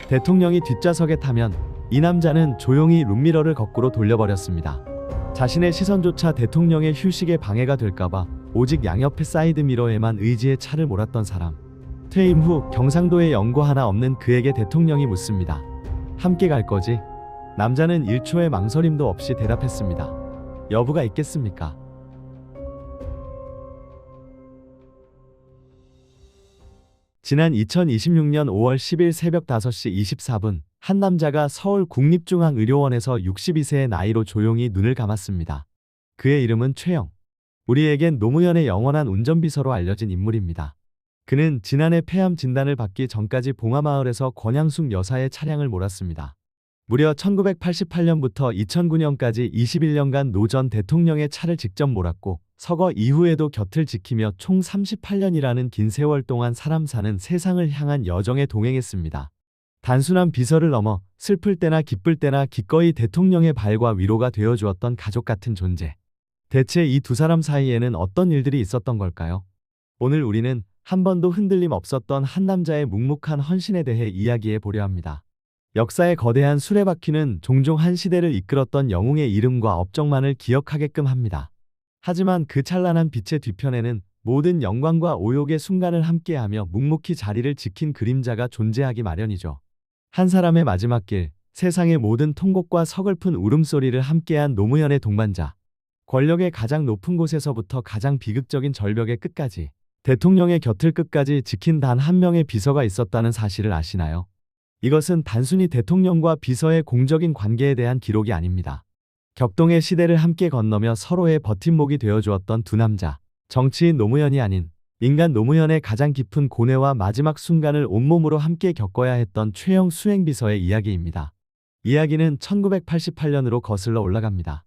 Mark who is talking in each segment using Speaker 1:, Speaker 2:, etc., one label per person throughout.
Speaker 1: 대통령이 뒷좌석에 타면 이 남자는 조용히 룸미러를 거꾸로 돌려버렸습니다. 자신의 시선조차 대통령의 휴식에 방해가 될까봐 오직 양옆의 사이드미러에만 의지해 차를 몰았던 사람. 퇴임 후 경상도에 연고 하나 없는 그에게 대통령이 묻습니다. 함께 갈 거지? 남자는 1초의 망설임도 없이 대답했습니다. 여부가 있겠습니까? 지난 2026년 5월 10일 새벽 5시 24분 한 남자가 서울 국립중앙의료원에서 62세의 나이로 조용히 눈을 감았습니다. 그의 이름은 최영. 우리에겐 노무현의 영원한 운전비서로 알려진 인물입니다. 그는 지난해 폐암 진단을 받기 전까지 봉하마을에서 권양숙 여사의 차량을 몰았습니다. 무려 1988년부터 2009년까지 21년간 노 전 대통령의 차를 직접 몰았고 서거 이후에도 곁을 지키며 총 38년이라는 긴 세월 동안 사람 사는 세상을 향한 여정에 동행했습니다. 단순한 비서를 넘어 슬플 때나 기쁠 때나 기꺼이 대통령의 발과 위로가 되어주었던 가족 같은 존재. 대체 이 두 사람 사이에는 어떤 일들이 있었던 걸까요? 오늘 우리는 한 번도 흔들림 없었던 한 남자의 묵묵한 헌신에 대해 이야기해 보려 합니다. 역사의 거대한 수레바퀴는 종종 한 시대를 이끌었던 영웅의 이름과 업적만을 기억하게끔 합니다. 하지만 그 찬란한 빛의 뒤편에는 모든 영광과 오욕의 순간을 함께하며 묵묵히 자리를 지킨 그림자가 존재하기 마련이죠. 한 사람의 마지막 길, 세상의 모든 통곡과 서글픈 울음소리를 함께한 노무현의 동반자. 권력의 가장 높은 곳에서부터 가장 비극적인 절벽의 끝까지 대통령의 곁을 끝까지 지킨 단 한 명의 비서가 있었다는 사실을 아시나요? 이것은 단순히 대통령과 비서의 공적인 관계에 대한 기록이 아닙니다. 격동의 시대를 함께 건너며 서로의 버팀목이 되어주었던 두 남자. 정치인 노무현이 아닌 인간 노무현의 가장 깊은 고뇌와 마지막 순간을 온몸으로 함께 겪어야 했던 최영 수행비서의 이야기입니다. 이야기는 1988년으로 거슬러 올라갑니다.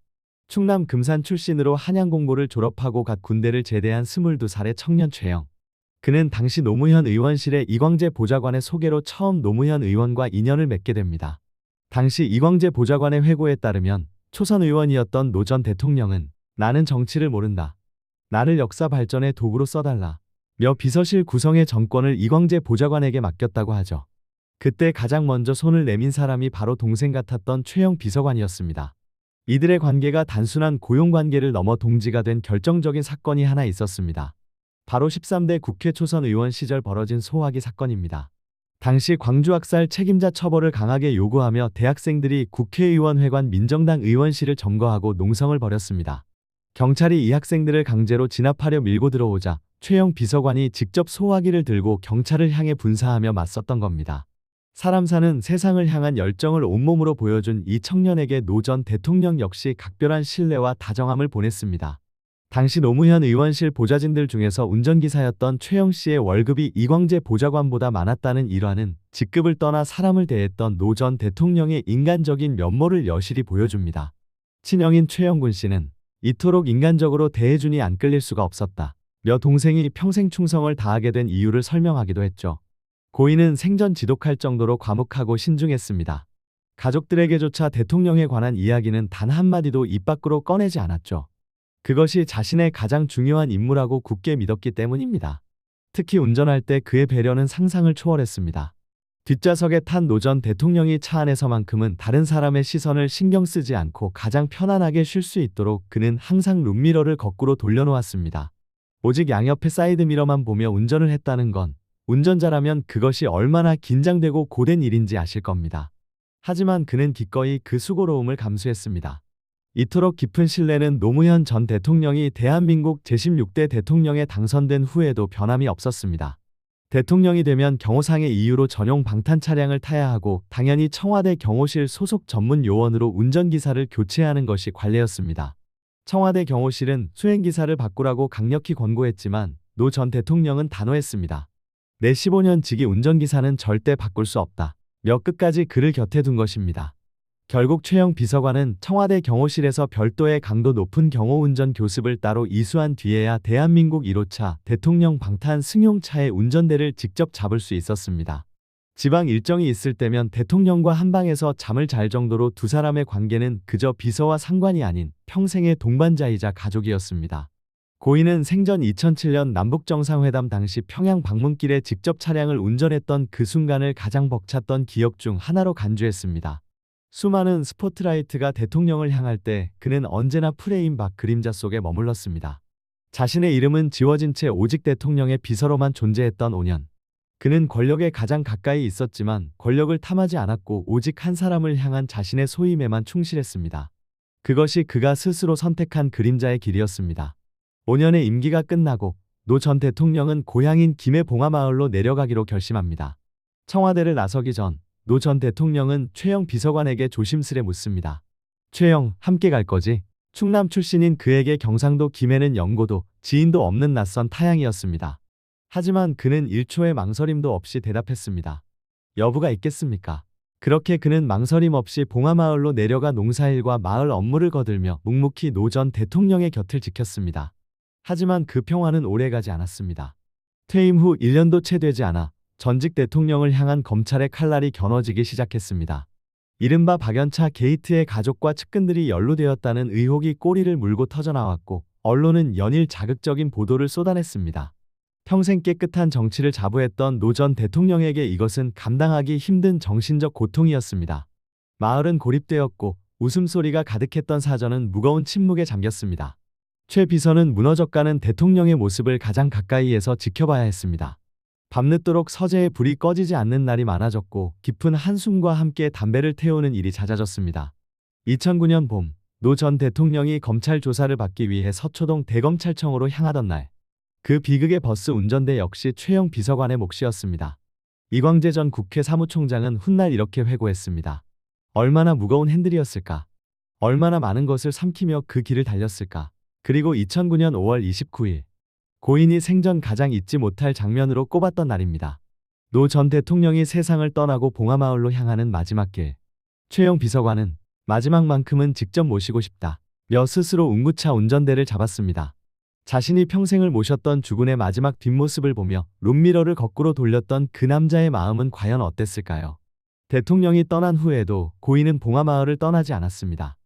Speaker 1: 충남 금산 출신으로 한양 공고를 졸업하고 갓 군대를 제대한 22살의 청년 최영. 그는 당시 노무현 의원실의 이광재 보좌관의 소개로 처음 노무현 의원과 인연을 맺게 됩니다. 당시 이광재 보좌관의 회고에 따르면 초선 의원이었던 노 전 대통령은 나는 정치를 모른다. 나를 역사 발전의 도구로 써달라. 며 비서실 구성의 정권을 이광재 보좌관에게 맡겼다고 하죠. 그때 가장 먼저 손을 내민 사람이 바로 동생 같았던 최영 비서관이었습니다. 이들의 관계가 단순한 고용관계를 넘어 동지가 된 결정적인 사건이 하나 있었습니다. 바로 13대 국회 초선 의원 시절 벌어진 소화기 사건입니다. 당시 광주학살 책임자 처벌을 강하게 요구하며 대학생들이 국회의원회관 민정당 의원실을 점거하고 농성을 벌였습니다. 경찰이 이 학생들을 강제로 진압하려 밀고 들어오자 최영 비서관이 직접 소화기를 들고 경찰을 향해 분사하며 맞섰던 겁니다. 사람 사는 세상을 향한 열정을 온몸으로 보여준 이 청년에게 노 전 대통령 역시 각별한 신뢰와 다정함을 보냈습니다. 당시 노무현 의원실 보좌진들 중에서 운전기사였던 최영 씨의 월급이 이광재 보좌관보다 많았다는 일화는 직급을 떠나 사람을 대했던 노 전 대통령의 인간적인 면모를 여실히 보여줍니다. 친형인 최영군 씨는 이토록 인간적으로 대해주니 안 끌릴 수가 없었다. 며 동생이 평생 충성을 다하게 된 이유를 설명하기도 했죠. 고인은 생전 지독할 정도로 과묵하고 신중했습니다. 가족들에게조차 대통령에 관한 이야기는 단 한마디도 입 밖으로 꺼내지 않았죠. 그것이 자신의 가장 중요한 임무라고 굳게 믿었기 때문입니다. 특히 운전할 때 그의 배려는 상상을 초월했습니다. 뒷좌석에 탄 노 전 대통령이 차 안에서만큼은 다른 사람의 시선을 신경 쓰지 않고 가장 편안하게 쉴 수 있도록 그는 항상 룸미러를 거꾸로 돌려놓았습니다. 오직 양옆의 사이드미러만 보며 운전을 했다는 건 운전자라면 그것이 얼마나 긴장되고 고된 일인지 아실 겁니다. 하지만 그는 기꺼이 그 수고로움을 감수했습니다. 이토록 깊은 신뢰는 노무현 전 대통령이 대한민국 제16대 대통령에 당선된 후에도 변함이 없었습니다. 대통령이 되면 경호상의 이유로 전용 방탄 차량을 타야 하고 당연히 청와대 경호실 소속 전문 요원으로 운전기사를 교체하는 것이 관례였습니다. 청와대 경호실은 수행기사를 바꾸라고 강력히 권고했지만 노 전 대통령은 단호했습니다. 내 15년 지기 운전기사는 절대 바꿀 수 없다. 몇 끝까지 그를 곁에 둔 것입니다. 결국 최영 비서관은 청와대 경호실에서 별도의 강도 높은 경호운전 교습을 따로 이수한 뒤에야 대한민국 1호차 대통령 방탄 승용차의 운전대를 직접 잡을 수 있었습니다. 지방 일정이 있을 때면 대통령과 한방에서 잠을 잘 정도로 두 사람의 관계는 그저 비서와 상관이 아닌 평생의 동반자이자 가족이었습니다. 고인은 생전 2007년 남북정상회담 당시 평양 방문길에 직접 차량을 운전했던 그 순간을 가장 벅찼던 기억 중 하나로 간주했습니다. 수많은 스포트라이트가 대통령을 향할 때 그는 언제나 프레임 밖 그림자 속에 머물렀습니다. 자신의 이름은 지워진 채 오직 대통령의 비서로만 존재했던 5년. 그는 권력에 가장 가까이 있었지만 권력을 탐하지 않았고 오직 한 사람을 향한 자신의 소임에만 충실했습니다. 그것이 그가 스스로 선택한 그림자의 길이었습니다. 5년의 임기가 끝나고 노 전 대통령은 고향인 김해 봉화마을로 내려가기로 결심합니다. 청와대를 나서기 전 노 전 대통령은 최영 비서관에게 조심스레 묻습니다. 최영, 함께 갈 거지? 충남 출신인 그에게 경상도 김해는 연고도, 지인도 없는 낯선 타향이었습니다. 하지만 그는 1초의 망설임도 없이 대답했습니다. 여부가 있겠습니까? 그렇게 그는 망설임 없이 봉화마을로 내려가 농사일과 마을 업무를 거들며 묵묵히 노 전 대통령의 곁을 지켰습니다. 하지만 그 평화는 오래가지 않았습니다. 퇴임 후 1년도 채 되지 않아 전직 대통령을 향한 검찰의 칼날이 겨눠지기 시작했습니다. 이른바 박연차 게이트의 가족과 측근들이 연루되었다는 의혹이 꼬리를 물고 터져나왔고 언론은 연일 자극적인 보도를 쏟아냈습니다. 평생 깨끗한 정치를 자부했던 노 전 대통령에게 이것은 감당하기 힘든 정신적 고통이었습니다. 마을은 고립되었고 웃음소리가 가득했던 사전은 무거운 침묵에 잠겼습니다. 최 비서는 무너져가는 대통령의 모습을 가장 가까이에서 지켜봐야 했습니다. 밤늦도록 서재에 불이 꺼지지 않는 날이 많아졌고 깊은 한숨과 함께 담배를 태우는 일이 잦아졌습니다. 2009년 봄, 노 전 대통령이 검찰 조사를 받기 위해 서초동 대검찰청으로 향하던 날, 그 비극의 버스 운전대 역시 최영 비서관의 몫이었습니다. 이광재 전 국회 사무총장은 훗날 이렇게 회고했습니다. 얼마나 무거운 핸들이었을까? 얼마나 많은 것을 삼키며 그 길을 달렸을까? 그리고 2009년 5월 29일, 고인이 생전 가장 잊지 못할 장면으로 꼽았던 날입니다. 노 전 대통령이 세상을 떠나고 봉화마을로 향하는 마지막 길. 최영 비서관은 마지막만큼은 직접 모시고 싶다 며 스스로 운구차 운전대를 잡았습니다. 자신이 평생을 모셨던 주군의 마지막 뒷모습을 보며 룸미러를 거꾸로 돌렸던 그 남자의 마음은 과연 어땠을까요? 대통령이 떠난 후에도 고인은 봉화마을을 떠나지 않았습니다.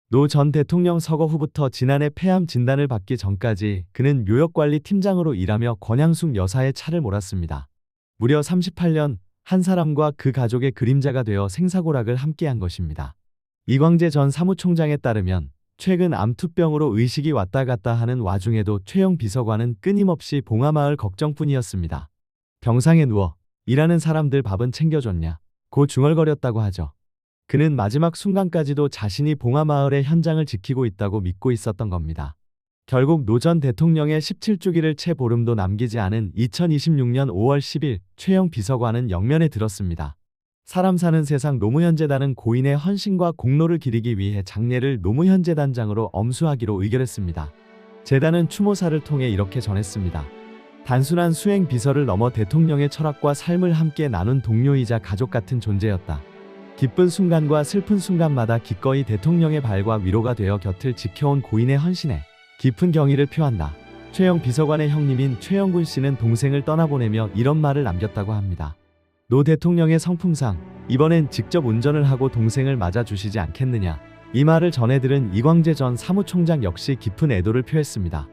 Speaker 1: 노 전 대통령 서거 후부터 지난해 폐암 진단을 받기 전까지 그는 묘역관리 팀장으로 일하며 권양숙 여사의 차를 몰았습니다. 무려 38년 한 사람과 그 가족의 그림자가 되어 생사고락을 함께한 것입니다. 이광재 전 사무총장에 따르면 최근 암투병으로 의식이 왔다 갔다 하는 와중에도 최영 비서관은 끊임없이 봉화마을 걱정뿐이었습니다. 병상에 누워 일하는 사람들 밥은 챙겨줬냐 고 중얼거렸다고 하죠. 그는 마지막 순간까지도 자신이 봉화마을의 현장을 지키고 있다고 믿고 있었던 겁니다. 결국 노 전 대통령의 17주기를 채 보름도 남기지 않은 2026년 5월 10일 최영 비서관은 영면에 들었습니다. 사람 사는 세상 노무현재단은 고인의 헌신과 공로를 기리기 위해 장례를 노무현재단장으로 엄수하기로 의결했습니다. 재단은 추모사를 통해 이렇게 전했습니다. 단순한 수행 비서를 넘어 대통령의 철학과 삶을 함께 나눈 동료이자 가족 같은 존재였다. 기쁜 순간과 슬픈 순간마다 기꺼이 대통령의 발과 위로가 되어 곁을 지켜온 고인의 헌신에 깊은 경의를 표한다. 최영 비서관의 형님인 최영군 씨는 동생을 떠나보내며 이런 말을 남겼다고 합니다. 노 대통령의 성품상 이번엔 직접 운전을 하고 동생을 맞아주시지 않겠느냐. 이 말을 전해 들은 이광재 전 사무총장 역시 깊은 애도를 표했습니다.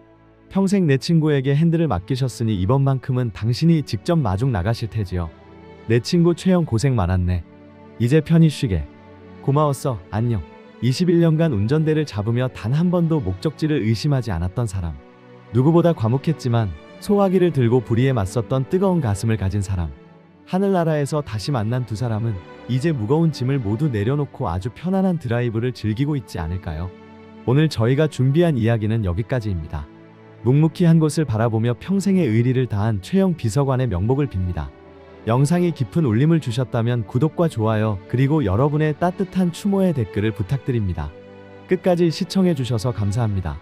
Speaker 1: 평생 내 친구에게 핸들을 맡기셨으니 이번만큼은 당신이 직접 마중 나가실 테지요. 내 친구 최영 고생 많았네. 이제 편히 쉬게. 고마웠어. 안녕. 21년간 운전대를 잡으며 단 한 번도 목적지를 의심하지 않았던 사람. 누구보다 과묵했지만 소화기를 들고 불의에 맞섰던 뜨거운 가슴을 가진 사람. 하늘나라에서 다시 만난 두 사람은 이제 무거운 짐을 모두 내려놓고 아주 편안한 드라이브를 즐기고 있지 않을까요? 오늘 저희가 준비한 이야기는 여기까지입니다. 묵묵히 한 곳을 바라보며 평생의 의리를 다한 최영 비서관의 명복을 빕니다. 영상이 깊은 울림을 주셨다면 구독과 좋아요 그리고 여러분의 따뜻한 추모의 댓글을 부탁드립니다. 끝까지 시청해주셔서 감사합니다.